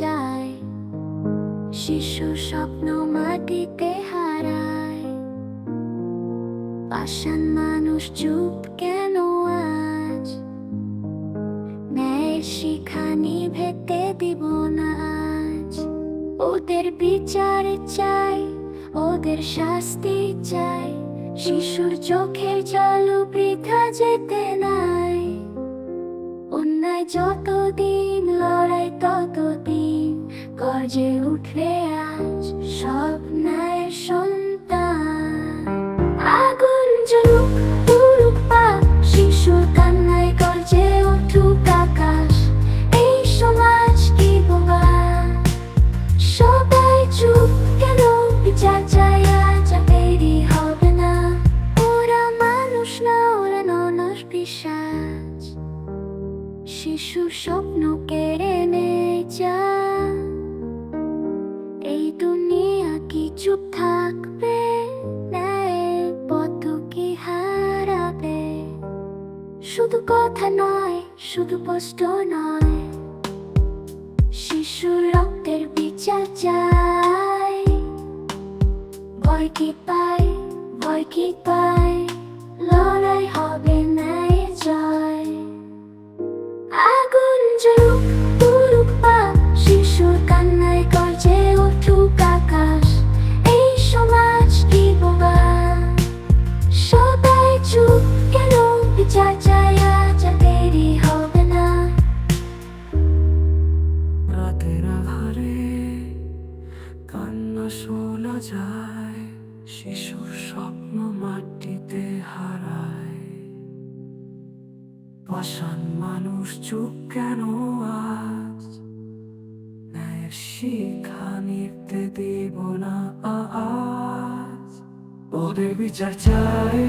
যায়। শিশু স্বপ্ন মাটিতে হারায়। পাষাণ মানুষ চুপ কেন আজ? ন্যায়ের শিখা নিভেতে দিব না আজ। ওদের বিচার চাই, ওদের শাস্তি চাই। শিশুর চোখের জল বৃথা যেতে নাই। অন্যায় যতদিন, লড়াই ততদিন। গর্জে উঠবে আজ সব ন্যায়ের সন্তান। আগুন জ্বলুক, পুরুক পাপ, শিশুর কান্নায় গর্জে উঠুক আকাশ। এই সমাজ কি বোবা? সবাই চুপ কেন? বিচার চাই আজ, দেরি হবে না। ওরা মানুষ না, ওরা ননস পিশাচ। শিশুর স্বপ্ন কেড়ে নিয়ে যান। এই দুনিয়া কি চুপ থাকবে? ন্যায়ের পথ কি হারাবে? শুধু কথা নয়, শুধু কষ্ট নয়। শিশুর রক্তের বিচার চাই। ভয় কি পাই, ভয় কি পাই? লড়াই হবে ন্যায়ের জয়। আগুন জ্বলুক, পুরুক পাপ, শিশুর কান্নায় গর্জে উঠুক আকাশ। এই সমাজ কি বোবা? সবাই চুপ কেন? বিচার চাই আজ, দেরি হবে না। রাতের আধারে কান্না শোনা যায়। শিশুর স্বপ্ন মাটিতে হারায়। পাষাণ মানুষ চুপ কেন আজ? ন্যায়ের শিখা নিতে দিব না আজ। ওদের বিচার চাই,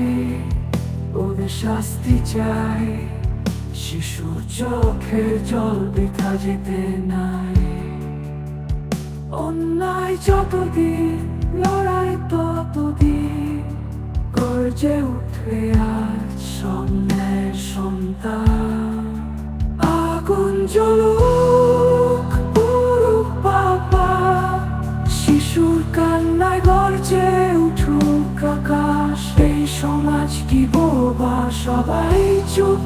ওদের শাস্তি চাই। শিশুর চোখের জল বৃথা যেতে নাই। অন্যায় যতদিন, লড়াই ততদিন। গর্জে উঠবে আজ সব ন্যায়ের সন্তান। আগুন জ্বলুক, পুরুক বাবা, শিশুর কান্নায় গর্জে উঠুক আকাশ। এই সমাজ কি বোবা? সবাই চুপ